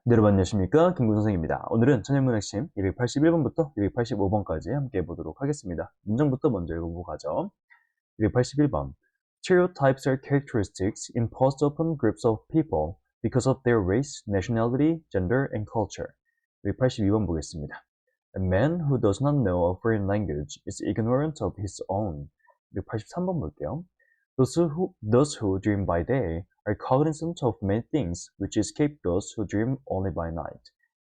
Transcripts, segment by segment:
네, 여러분 안녕하십니까? 김구 선생입니다. 오늘은 천연문 핵심 281번부터 285번까지 함께 해보도록 하겠습니다. 문장부터 먼저 읽어보고 가죠. 281번. Stereotypes are characteristics imposed upon groups of people because of their race, nationality, gender, and culture. 282번 보겠습니다. A man who does not know a foreign language is ignorant of his own. 283번 볼게요. Those who dream by day are cognizant of many things which escape those who dream only by night.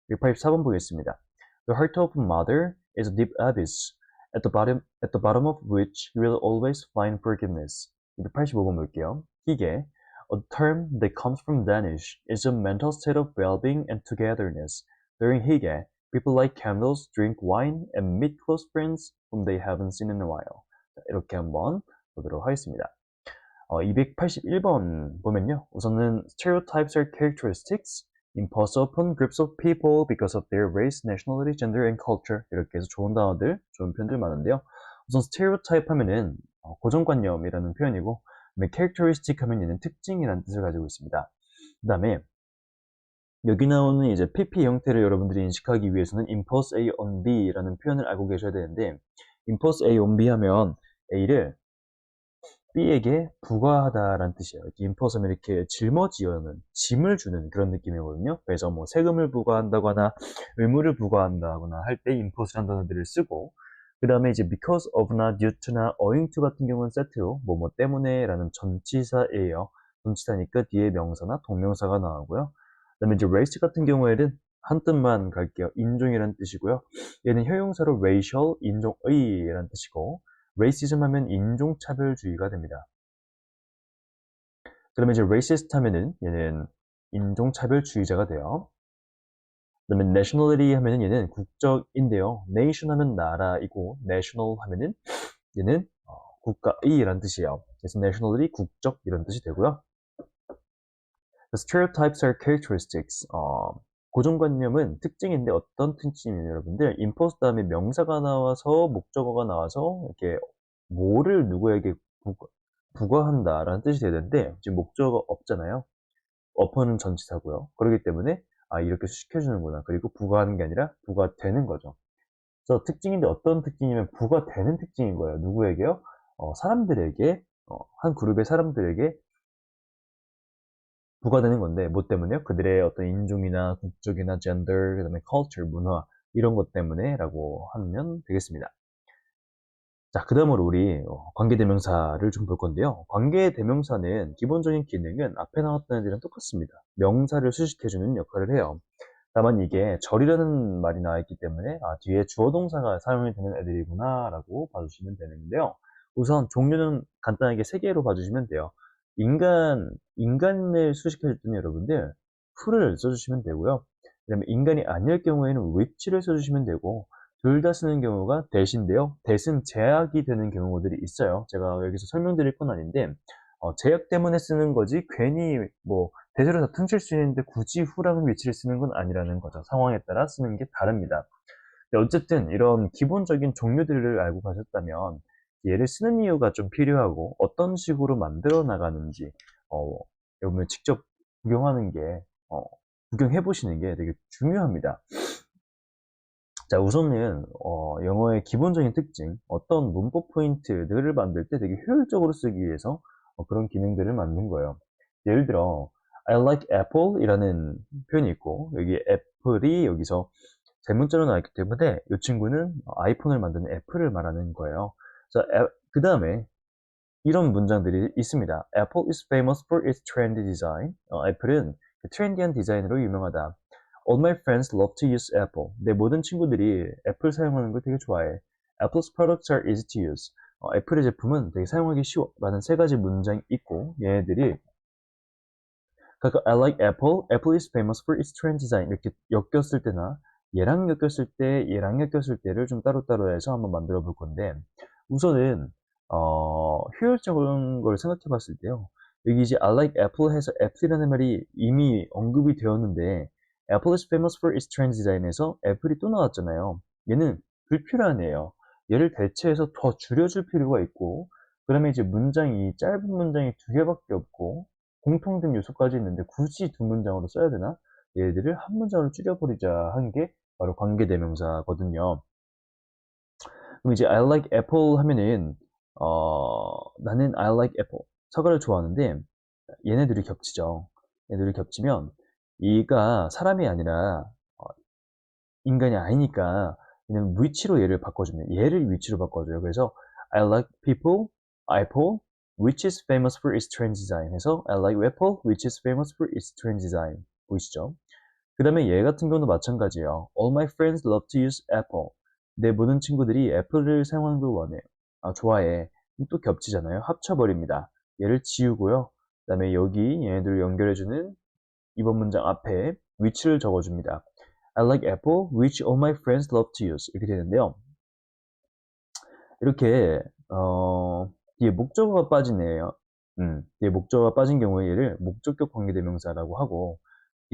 184번 보겠습니다. The heart of a mother is a deep abyss, at the bottom of which you will always find forgiveness. 285번 볼게요. 희게, a term that comes from Danish, is a mental state of well-being and togetherness. During 희게, people light candles, drink wine, and meet close friends whom they haven't seen in a while. 자, 이렇게 한번 보도록 하겠습니다. 281번 보면요. 우선은 stereotypes are characteristics imposed upon groups of people because of their race, nationality, gender, and culture. 이렇게 해서 좋은 단어들, 좋은 표현들 많은데요. 우선 stereotype 하면은 고정관념이라는 표현이고, characteristic 하면 얘는 특징이라는 뜻을 가지고 있습니다. 그 다음에 여기 나오는 이제 PP 형태를 여러분들이 인식하기 위해서는 impose A on B라는 표현을 알고 계셔야 되는데, impose A on B 하면 A를 B에게 부과하다라는 뜻이에요. impose 하면 이렇게 짊어지어는, 짐을 주는 그런 느낌이거든요. 그래서 뭐 세금을 부과한다거나 의무를 부과한다거나 할 때 impose라는 단어들을 쓰고, 그 다음에 이제 because of나 due to나 owing to 같은 경우는 세트로 뭐뭐 때문에라는 전치사예요. 전치사니까 뒤에 명사나 동명사가 나오고요. 그 다음에 이제 race 같은 경우에는 한 뜻만 갈게요. 인종이라는 뜻이고요. 얘는 형용사로 racial, 인종의라는 뜻이고, racism 하면 인종차별주의가 됩니다. 그러면 이제 racist 하면은 얘는 인종차별주의자가 돼요. 그 다음에 nationality 하면은 얘는 국적인데요. nation 하면 나라이고, national 하면은 얘는 국가의라는 뜻이에요. 그래서 nationality, 국적 이런 뜻이 되고요. The stereotypes are characteristics. 고정관념은 특징인데 어떤 특징이냐면 여러분들 impose 다음에 명사가 나와서 목적어가 나와서 이렇게 뭐를 누구에게 부과한다라는 뜻이 되는데 지금 목적어가 없잖아요. upon은 전치사고요. 그렇기 때문에 이렇게 수식해주는구나. 그리고 부과하는 게 아니라 부과되는 거죠. 그래서 특징인데 어떤 특징이면 부과되는 특징인 거예요. 누구에게요? 사람들에게 한 그룹의 사람들에게 부과되는 건데 뭐 때문에요? 그들의 어떤 인종이나 국적이나 젠더, 그 다음에 culture, 문화 이런 것 때문에 라고 하면 되겠습니다. 자, 그 다음으로 우리 관계대명사를 좀 볼 건데요. 관계대명사는 기본적인 기능은 앞에 나왔던 애들이랑 똑같습니다. 명사를 수식해주는 역할을 해요. 다만 이게 절이라는 말이 나와 있기 때문에 뒤에 주어동사가 사용이 되는 애들이구나 라고 봐주시면 되는데요. 우선 종류는 간단하게 세 개로 봐주시면 돼요. 인간을 수식해줄 때는 여러분들 who를 써주시면 되고요. 그 다음에 인간이 아닐 경우에는 which를 써주시면 되고, 둘 다 쓰는 경우가 that인데요. that은 제약이 되는 경우들이 있어요. 제가 여기서 설명드릴 건 아닌데 제약 때문에 쓰는 거지 괜히 뭐 대세로 다 퉁칠 수 있는데 굳이 who라는 위치를 쓰는 건 아니라는 거죠. 상황에 따라 쓰는 게 다릅니다. 어쨌든 이런 기본적인 종류들을 알고 가셨다면 얘를 쓰는 이유가 좀 필요하고 어떤 식으로 만들어 나가는지 여러분 직접 구경하는 게 구경해 보시는 게 되게 중요합니다. 자, 우선은 영어의 기본적인 특징, 어떤 문법 포인트들을 만들 때 되게 효율적으로 쓰기 위해서 그런 기능들을 만든 거예요. 예를 들어 I like apple 이라는 표현이 있고 여기 애플이 여기서 대문자로 나왔기 때문에 이 친구는 아이폰을 만드는 애플을 말하는 거예요. 그 다음에 이런 문장들이 있습니다. Apple is famous for its trendy design. 애플은 트렌디한 디자인으로 유명하다. All my friends love to use Apple. 내 모든 친구들이 애플 사용하는 걸 되게 좋아해. Apple's products are easy to use. 애플의 제품은 되게 사용하기 쉬워. 라는 세 가지 문장이 있고 얘네들이 그러니까 I like Apple. Apple is famous for its trend design. 이렇게 엮였을 때나 얘랑 엮였을 때, 얘랑 엮였을 때를 좀 따로따로 해서 한번 만들어 볼 건데 우선은 효율적인 걸 생각해 봤을 때요. 여기 이제 I like Apple 해서 애플이라는 말이 이미 언급이 되었는데 Apple is famous for its trend design에서 애플이 또 나왔잖아요. 얘는 불필요한 애예요. 얘를 대체해서 더 줄여줄 필요가 있고 그 다음에 이제 문장이 짧은 문장이 두 개밖에 없고 공통된 요소까지 있는데 굳이 두 문장으로 써야 되나? 얘들을 한 문장으로 줄여버리자 한 게 바로 관계대명사거든요. 그럼 이제 I like apple 하면은 나는 I like apple 사과를 좋아하는데 얘네들이 겹치죠. 얘네들이 겹치면 얘가 사람이 아니라 인간이 아니니까 얘는 위치로 얘를 바꿔주면 얘를 위치로 바꿔줘요. 그래서 I like people, apple, which is famous for its trend design 해서 I like apple, which is famous for its trend design 보이시죠? 그 다음에 얘 같은 경우도 마찬가지예요. All my friends love to use apple. 내 모든 친구들이 애플을 사용하는 걸 원해요. 좋아해. 또 겹치잖아요. 합쳐버립니다. 얘를 지우고요. 그 다음에 여기 얘네들을 연결해주는 이번 문장 앞에 which를 적어줍니다. I like apple, which all my friends love to use. 이렇게 되는데요. 이렇게 뒤에 목적어가 빠지네요. 뒤에 목적어가 빠진 경우에 얘를 목적격 관계대명사라고 하고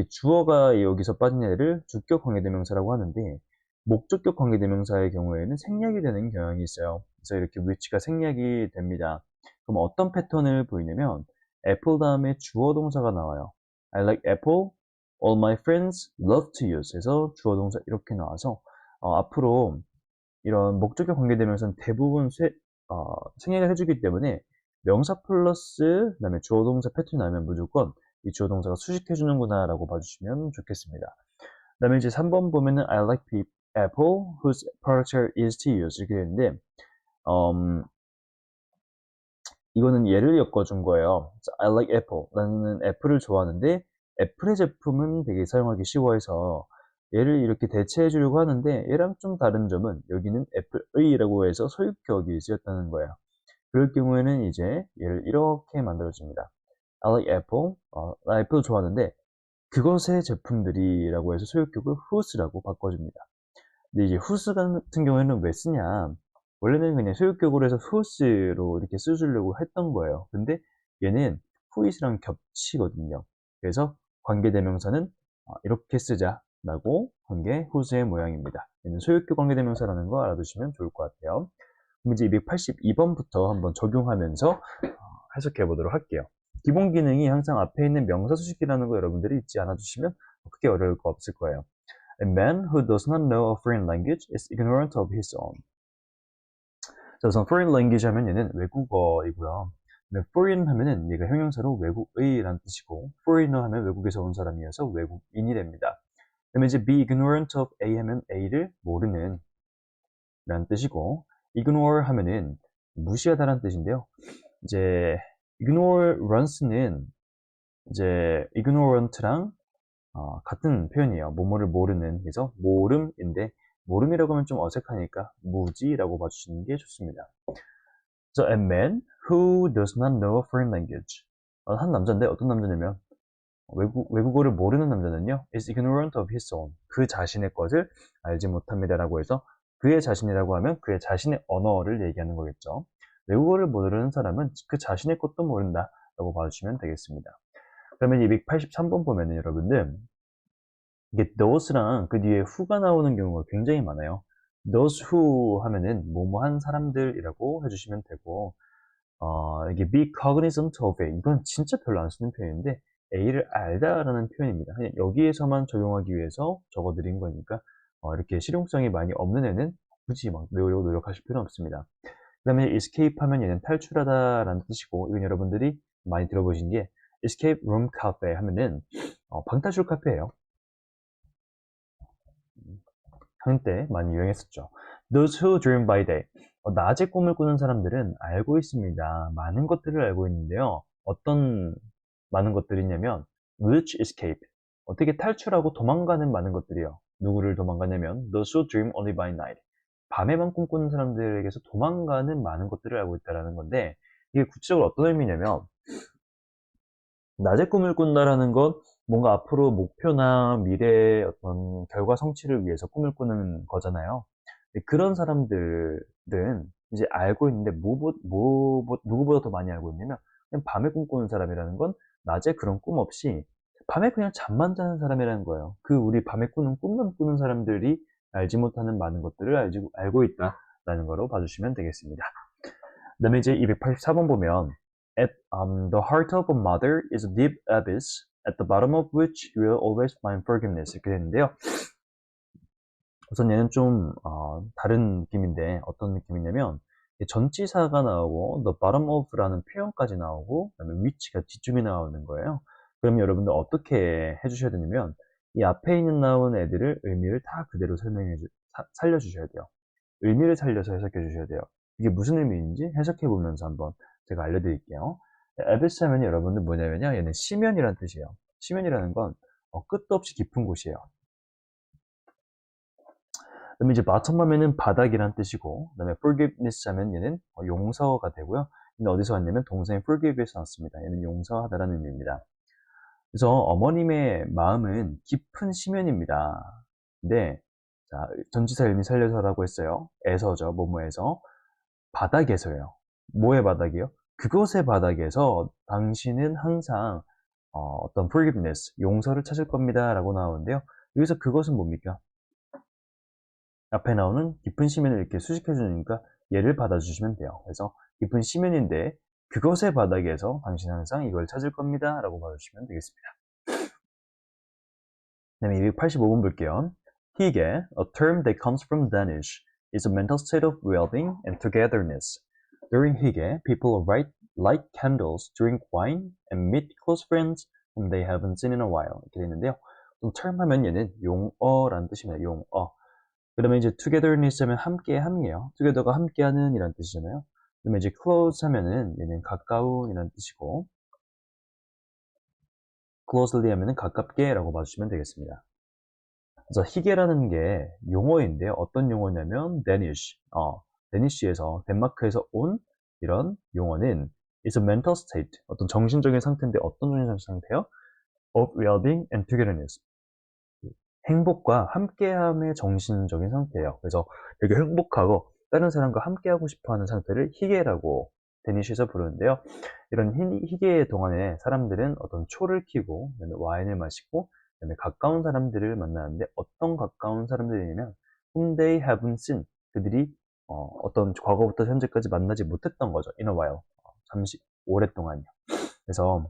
주어가 여기서 빠진 애를 주격 관계대명사라고 하는데 목적격 관계대명사의 경우에는 생략이 되는 경향이 있어요. 그래서 이렇게 which가 생략이 됩니다. 그럼 어떤 패턴을 보이냐면 apple 다음에 주어 동사가 나와요. I like apple, all my friends love to use 해서 주어 동사 이렇게 나와서 앞으로 이런 목적격 관계대명사는 대부분 생략을 해주기 때문에 명사 플러스 그다음에 주어 동사 패턴이 나오면 무조건 이 주어 동사가 수식해주는구나 라고 봐주시면 좋겠습니다. 그 다음에 이제 3번 보면은 I like apple whose character is to use 이렇게 되는데 이거는 예를 엮어준 거예요. I like apple. 나는 애플을 좋아하는데 애플의 제품은 되게 사용하기 쉬워해서 얘를 이렇게 대체해 주려고 하는데 얘랑 좀 다른 점은 여기는 애플의라고 해서 소유격이 쓰였다는 거예요. 그럴 경우에는 이제 얘를 이렇게 만들어줍니다. I like apple. 나 애플 좋아하는데 그것의 제품들이라고 해서 소유격을 whose라고 바꿔줍니다. 근데 이제 whose 같은 경우에는 왜 쓰냐? 원래는 그냥 소유격으로 해서 whose로 이렇게 써주려고 했던 거예요. 근데 얘는 who is랑 겹치거든요. 그래서 관계대명사는 이렇게 쓰자라고 한 게 whose의 모양입니다. 얘는 소유격 관계대명사라는 거 알아두시면 좋을 것 같아요. 그럼 이제 282번부터 한번 적용하면서 해석해 보도록 할게요. 기본 기능이 항상 앞에 있는 명사 수식이라는 거 여러분들이 잊지 않아 주시면 크게 어려울 거 없을 거예요. A man who does not know a foreign language is ignorant of his own. 자, 우선 foreign language 하면 얘는 외국어이고요. foreign 하면은 얘가 형용사로 외국의라는 뜻이고 foreigner 하면 외국에서 온 사람이어서 외국인이 됩니다. 그다음에 이제 be ignorant of A 하면 A를 모르는 라는 뜻이고 ignore 하면은 무시하다라는 뜻인데요. 이제 ignorance는 이제 ignorant랑 같은 표현이에요. 뭐뭐를 모르는. 그래서 모름인데 모름이라고 하면 좀 어색하니까 무지라고 봐주시는 게 좋습니다. So a man who does not know a foreign language. 한 남자인데 어떤 남자냐면 외국어를 모르는 남자는요 is ignorant of his own. 그 자신의 것을 알지 못합니다라고 해서 그의 자신이라고 하면 그의 자신의 언어를 얘기하는 거겠죠. 외국어를 모르는 사람은 그 자신의 것도 모른다라고 봐주시면 되겠습니다. 그러면 이 283번 보면은 여러분들 이게 those랑 그 뒤에 who가 나오는 경우가 굉장히 많아요. those who 하면은 뭐뭐한 사람들이라고 해주시면 되고 이게 be cognizant of A 이건 진짜 별로 안 쓰는 표현인데 A를 알다라는 표현입니다. 그냥 여기에서만 적용하기 위해서 적어드린 거니까 이렇게 실용성이 많이 없는 애는 굳이 막 외우려고 노력하실 필요는 없습니다. 그 다음에 escape 하면 얘는 탈출하다라는 뜻이고 이건 여러분들이 많이 들어보신 게 escape room cafe 하면은 방탈출 카페예요. 한때 많이 유행했었죠. Those who dream by day. 낮에 꿈을 꾸는 사람들은 알고 있습니다. 많은 것들을 알고 있는데요. 어떤 많은 것들이냐면 which escape. 어떻게 탈출하고 도망가는 많은 것들이요. 누구를 도망가냐면 those who dream only by night. 밤에만 꿈꾸는 사람들에게서 도망가는 많은 것들을 알고 있다는 건데 이게 구체적으로 어떤 의미냐면 낮에 꿈을 꾼다라는 건 뭔가 앞으로 목표나 미래의 어떤 결과 성취를 위해서 꿈을 꾸는 거잖아요. 그런 사람들은 이제 알고 있는데 누구보다 더 많이 알고 있냐면 그냥 밤에 꿈꾸는 사람이라는 건 낮에 그런 꿈 없이 밤에 그냥 잠만 자는 사람이라는 거예요. 그 우리 밤에 꾸는 꿈만 꾸는 사람들이 알지 못하는 많은 것들을 알고 있다라는 거로 봐주시면 되겠습니다. 그 다음에 이제 284번 보면 At the heart of a mother is a deep abyss at the bottom of which you will always find forgiveness. 이렇게 되는데요. 우선 얘는 좀 다른 느낌인데 어떤 느낌이냐면 전치사가 나오고 the bottom of라는 표현까지 나오고 그다음에 which가 뒤쪽에 나오는 거예요. 그럼 여러분들 어떻게 해주셔야 되냐면 이 앞에 있는 나온 애들을 의미를 다 그대로 살려주셔야 돼요. 의미를 살려서 해석해 주셔야 돼요. 이게 무슨 의미인지 해석해 보면서 한번 제가 알려드릴게요. abyss 하면 여러분들 뭐냐면요, 얘는 심연이라는 뜻이에요. 심연이라는 건 끝도 없이 깊은 곳이에요. 그다음에 이제 bottom 하면은 바닥이란 뜻이고, 그다음에 forgiveness 하면 얘는 용서가 되고요. 근데 어디서 왔냐면 동사인 forgive에서 왔습니다. 얘는 용서하다라는 의미입니다. 그래서 어머님의 마음은 깊은 심연입니다. 근데 자, 전치사 의미 살려서라고 했어요. 에서죠. 뭐뭐에서. 바닥에서요. 뭐의 바닥이요? 그것의 바닥에서 당신은 항상 어떤 forgiveness, 용서를 찾을 겁니다. 라고 나오는데요. 여기서 그것은 뭡니까? 앞에 나오는 깊은 심연을 이렇게 수식해 주니까 얘를 받아주시면 돼요. 그래서 깊은 심연인데 그것의 바닥에서 당신은 항상 이걸 찾을 겁니다. 라고 봐주시면 되겠습니다. 그 다음에 285번 볼게요. 희게, a term that comes from Danish, is a mental state of well-being and togetherness. During 희게, people light candles, drink wine, and meet close friends whom they haven't seen in a while. 이렇게 되는데요. term 하면 얘는 용어라는 뜻입니다. 용어. 그 다음에 이제 togetherness 하면 함께함이에요. together가 함께하는 이란 뜻이잖아요. 그 다음에 이제 close 하면은 얘는 가까운 이란 뜻이고, closely 하면은 가깝게 라고 봐주시면 되겠습니다. 그래서 희게라는 게 용어인데요. 어떤 용어냐면 Danish, 데니시에서 덴마크에서 온 이런 용어는 is a mental state, 어떤 정신적인 상태인데 어떤 정신적인 상태요? of well-being and togetherness. 행복과 함께함의 정신적인 상태예요. 그래서 되게 행복하고 다른 사람과 함께하고 싶어하는 상태를 희게라고 데니시에서 부르는데요. 이런 희게 동안에 사람들은 어떤 초를 켜고 와인을 마시고 그다음에 가까운 사람들을 만나는데 어떤 가까운 사람들이냐면 whom they haven't seen, 그들이 어떤 과거부터 현재까지 만나지 못했던 거죠. in a while, 잠시 오랫동안요. 그래서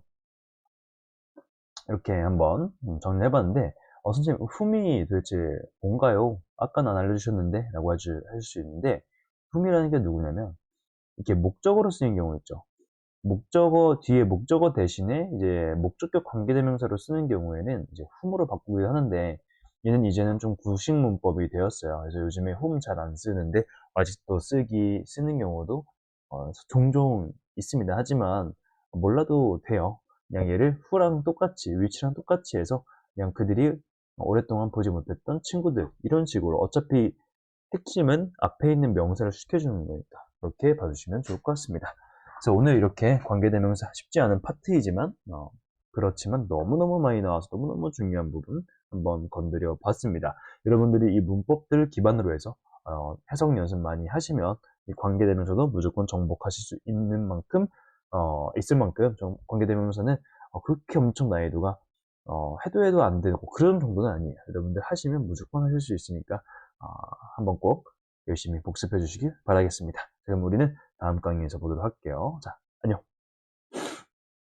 이렇게 한번 정리해봤는데 선생님 whom이 도대체 뭔가요? 아까는 안 알려주셨는데 라고 하실 수 있는데 whom이라는 게 누구냐면 이렇게 목적어로 쓰이는 경우 있죠. 목적어 뒤에 목적어 대신에 이제 목적격 관계대명사로 쓰는 경우에는 이제 whom으로 바꾸기도 하는데 얘는 이제는 좀 구식 문법이 되었어요. 그래서 요즘에 whom 잘 안 쓰는데 아직도 쓰는 경우도 종종 있습니다. 하지만 몰라도 돼요. 그냥 얘를 who랑 똑같이, which랑 똑같이 해서 그냥 그들이 오랫동안 보지 못했던 친구들 이런 식으로 어차피 핵심은 앞에 있는 명사를 시켜주는 거니까 그렇게 봐주시면 좋을 것 같습니다. 그래서 오늘 이렇게 관계대명사 쉽지 않은 파트이지만 그렇지만 너무너무 많이 나와서 너무너무 중요한 부분 한번 건드려 봤습니다. 여러분들이 이 문법들을 기반으로 해서 해석 연습 많이 하시면 이 관계대명사도 무조건 정복하실 수 있는 만큼 있을 만큼 관계대명사는 그렇게 엄청 난이도가 해도 안 되고 그런 정도는 아니에요. 여러분들 하시면 무조건 하실 수 있으니까 한번 꼭 열심히 복습해 주시길 바라겠습니다. 그럼 우리는 다음 강의에서 보도록 할게요. 자, 안녕.